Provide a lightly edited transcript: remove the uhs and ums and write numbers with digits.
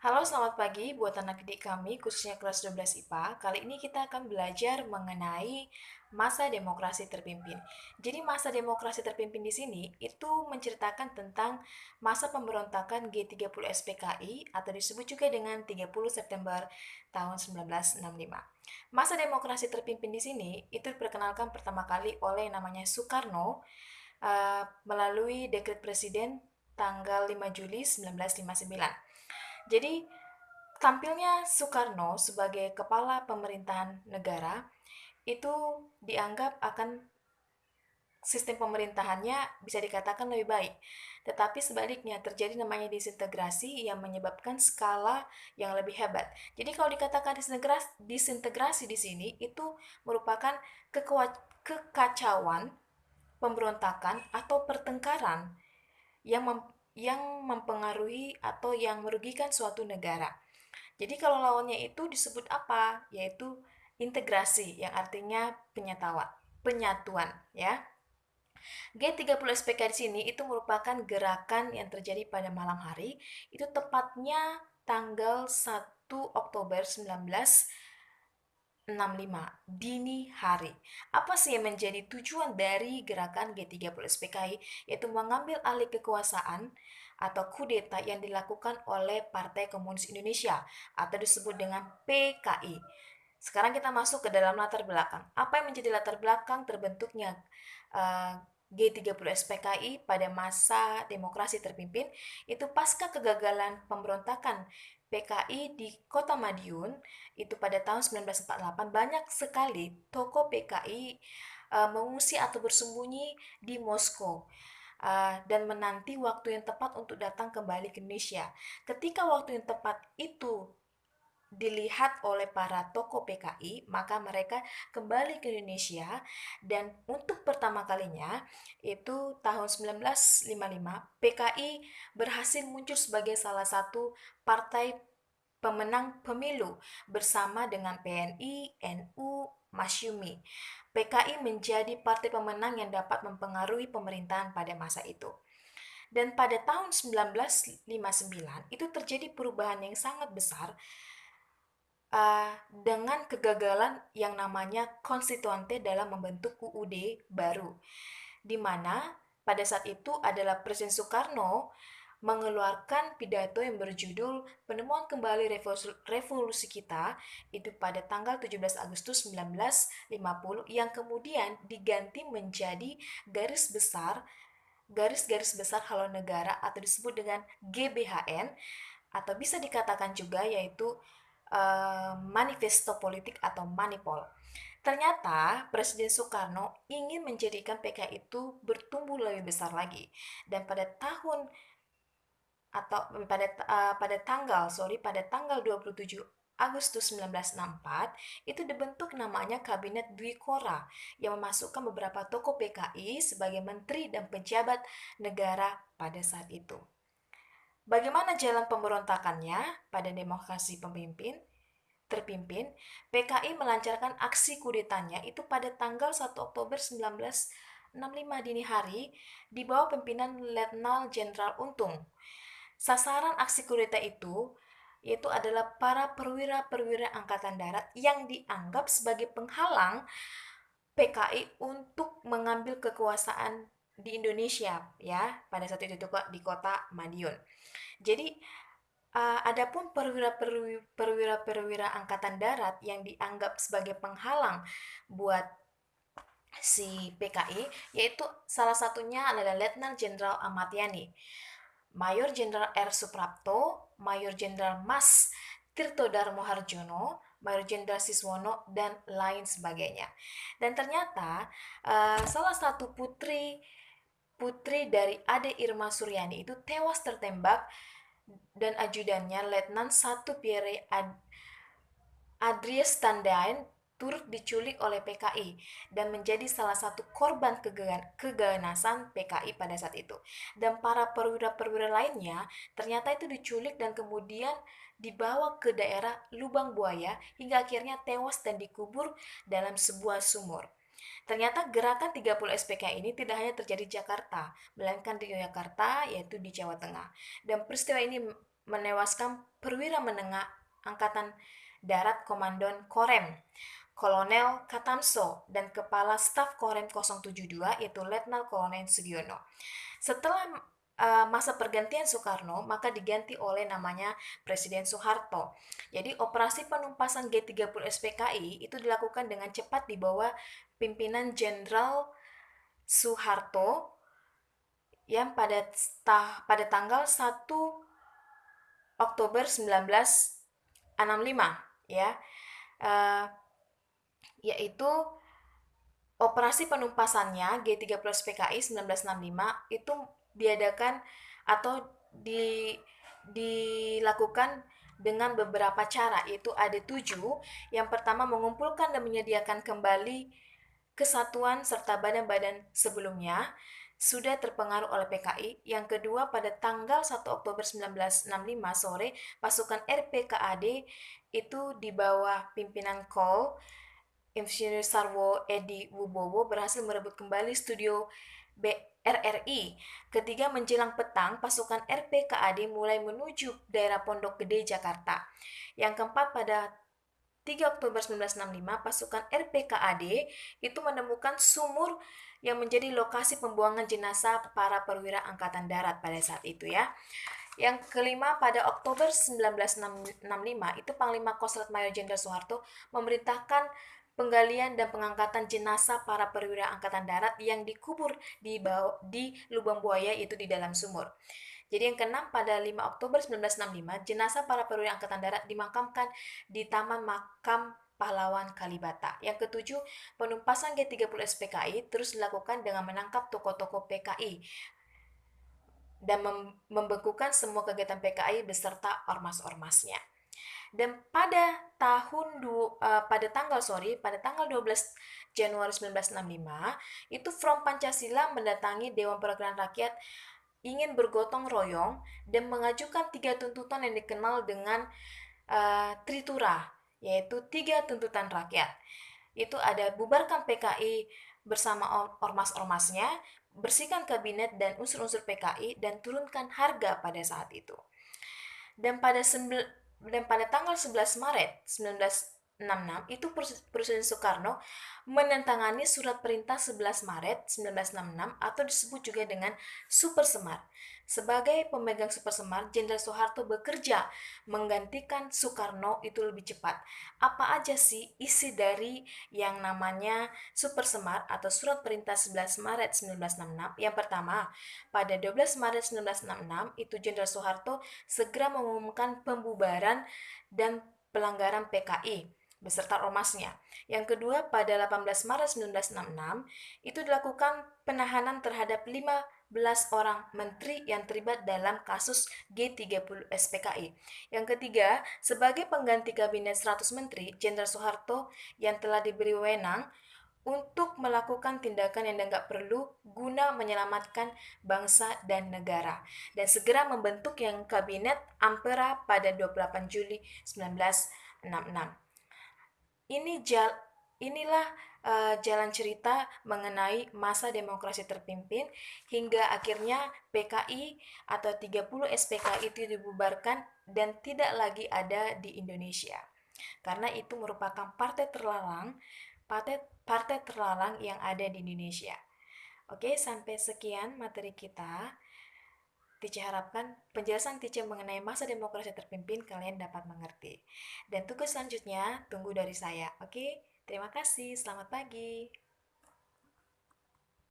Halo, selamat pagi buat anak didik kami, khususnya kelas 12 IPA. Kali ini kita akan belajar mengenai masa demokrasi terpimpin. Jadi masa demokrasi terpimpin di sini itu menceritakan tentang masa pemberontakan G30 SPKI atau disebut juga dengan 30 September tahun 1965. Masa demokrasi terpimpin di sini itu diperkenalkan pertama kali oleh namanya Soekarno melalui dekret presiden tanggal 5 Juli 1959. Jadi, tampilnya Soekarno sebagai kepala pemerintahan negara itu dianggap akan sistem pemerintahannya bisa dikatakan lebih baik. Tetapi sebaliknya terjadi namanya disintegrasi yang menyebabkan skala yang lebih hebat. Jadi kalau dikatakan disintegrasi di sini itu merupakan kekacauan, pemberontakan atau pertengkaran yang yang mempengaruhi atau yang merugikan suatu negara. Jadi kalau lawannya itu disebut apa? Yaitu integrasi yang artinya penyatuan ya. G30 SPK di sini itu merupakan gerakan yang terjadi pada malam hari, itu tepatnya tanggal 1 Oktober 1965 dini hari. Apa sih yang menjadi tujuan dari gerakan G30 SPKI? Yaitu mengambil alih kekuasaan atau kudeta yang dilakukan oleh Partai Komunis Indonesia atau disebut dengan PKI. Sekarang kita masuk ke dalam latar belakang. Apa yang menjadi latar belakang terbentuknya G30 SPKI pada masa demokrasi terpimpin? Itu pasca kegagalan pemberontakan PKI di Kota Madiun itu pada tahun 1948 banyak sekali tokoh PKI mengungsi atau bersembunyi di Moskow dan menanti waktu yang tepat untuk datang kembali ke Indonesia. Ketika waktu yang tepat itu dilihat oleh para tokoh PKI, maka mereka kembali ke Indonesia dan untuk pertama kalinya itu tahun 1955 PKI berhasil muncul sebagai salah satu partai pemenang pemilu bersama dengan PNI, NU, Masyumi. PKI menjadi partai pemenang yang dapat mempengaruhi pemerintahan pada masa itu. Dan pada tahun 1959 itu terjadi perubahan yang sangat besar dengan kegagalan yang namanya konstituante dalam membentuk UUD baru, di mana pada saat itu adalah Presiden Soekarno mengeluarkan pidato yang berjudul Penemuan Kembali Revolusi Kita itu pada tanggal 17 Agustus 1950 yang kemudian diganti menjadi garis-garis besar haluan negara atau disebut dengan GBHN atau bisa dikatakan juga yaitu manifesto politik atau manipol. Ternyata Presiden Soekarno ingin menjadikan PKI itu bertumbuh lebih besar lagi dan pada tanggal 27 Agustus 1964 itu dibentuk namanya Kabinet Dwi Kora yang memasukkan beberapa tokoh PKI sebagai menteri dan pejabat negara pada saat itu. Bagaimana jalan pemberontakannya pada demokrasi terpimpin? PKI melancarkan aksi kudetanya itu pada tanggal 1 Oktober 1965 dini hari di bawah pimpinan Letnan Jenderal Untung. Sasaran aksi kudeta itu yaitu adalah para perwira-perwira angkatan darat yang dianggap sebagai penghalang PKI untuk mengambil kekuasaan di Indonesia ya pada saat itu di kota Madiun. Jadi adapun perwira-perwira angkatan darat yang dianggap sebagai penghalang buat si PKI yaitu salah satunya adalah Letnan Jenderal Ahmad Yani, Mayor Jenderal R. Suprapto, Mayor Jenderal Mas Tirto Darmo Harjono, Mayor Jenderal Siswono, dan lain sebagainya. Dan ternyata salah satu putri dari Ade Irma Suryani itu tewas tertembak dan ajudannya Letnan 1 Pierre Adries Tandain turut diculik oleh PKI dan menjadi salah satu korban keganasan PKI pada saat itu. Dan para perwira-perwira lainnya ternyata itu diculik dan kemudian dibawa ke daerah Lubang Buaya hingga akhirnya tewas dan dikubur dalam sebuah sumur. Ternyata gerakan 30 SPK ini tidak hanya terjadi di Jakarta, melainkan di Yogyakarta, yaitu di Jawa Tengah. Dan peristiwa ini menewaskan perwira menengah Angkatan Darat Komandan Korem, Kolonel Katamso, dan Kepala Staf Korem 072 yaitu Letnan Kolonel Sugiono. Setelah masa pergantian Soekarno, maka diganti oleh namanya Presiden Soeharto. Jadi operasi penumpasan G30 SPKI itu dilakukan dengan cepat di bawah pimpinan Jenderal Soeharto yang pada tanggal 1 Oktober 1965 ya, yaitu operasi penumpasannya G30 PKI 1965 itu diadakan atau dilakukan dengan beberapa cara, yaitu ada 7. Yang pertama, mengumpulkan dan menyediakan kembali kesatuan serta badan-badan sebelumnya sudah terpengaruh oleh PKI. Yang kedua, pada tanggal 1 Oktober 1965 sore, pasukan RPKAD itu di bawah pimpinan Kol Insinyur Sarwo Edi Wibowo berhasil merebut kembali studio RRI. Ketiga, menjelang petang, pasukan RPKAD mulai menuju daerah Pondok Gede, Jakarta. Yang keempat, pada 3 Oktober 1965, pasukan RPKAD itu menemukan sumur yang menjadi lokasi pembuangan jenazah para perwira Angkatan Darat pada saat itu ya. Yang kelima, pada Oktober 1965, itu Panglima Kostrat Mayor Jenderal Soeharto memerintahkan penggalian dan pengangkatan jenazah para perwira Angkatan Darat yang dikubur di lubang buaya, itu di dalam sumur. Jadi yang keenam, pada 5 Oktober 1965, jenazah para perwira Angkatan Darat dimakamkan di Taman Makam Pahlawan Kalibata. Yang ketujuh, penumpasan G30 SPKI terus dilakukan dengan menangkap tokoh-tokoh PKI dan membekukan semua kegiatan PKI beserta ormas-ormasnya. Dan pada tanggal 12 Januari 1965, itu Front Pancasila mendatangi Dewan Perwakilan Rakyat ingin bergotong royong dan mengajukan 3 tuntutan yang dikenal dengan Tritura, yaitu 3 tuntutan rakyat. Itu ada bubarkan PKI bersama ormas-ormasnya, bersihkan kabinet dan unsur-unsur PKI, dan turunkan harga pada saat itu. Dan pada tanggal 11 Maret 1966 itu Presiden Soekarno menandatangani surat perintah 11 Maret 1966 atau disebut juga dengan Super Semar. Sebagai pemegang Super Semar, Jenderal Soeharto bekerja menggantikan Soekarno itu lebih cepat. Apa aja sih isi dari yang namanya Super Semar atau surat perintah 11 Maret 1966? Yang pertama, pada 12 Maret 1966 itu Jenderal Soeharto segera mengumumkan pembubaran dan pelanggaran PKI beserta ormasnya. Yang kedua, pada 18 Maret 1966 itu dilakukan penahanan terhadap 15 orang menteri yang terlibat dalam kasus G30 SPKI. Yang ketiga, sebagai pengganti kabinet 100 menteri, Jenderal Soeharto yang telah diberi wewenang untuk melakukan tindakan yang dianggap perlu guna menyelamatkan bangsa dan negara, dan segera membentuk yang kabinet Ampera pada 28 Juli 1966. Inilah jalan cerita mengenai masa demokrasi terpimpin hingga akhirnya PKI atau 30 SPKI itu dibubarkan dan tidak lagi ada di Indonesia. Karena itu merupakan partai terlarang yang ada di Indonesia. Oke, sampai sekian materi kita. Tice harapkan penjelasan Tice mengenai masa demokrasi terpimpin kalian dapat mengerti. Dan tugas selanjutnya tunggu dari saya. Oke, terima kasih. Selamat pagi.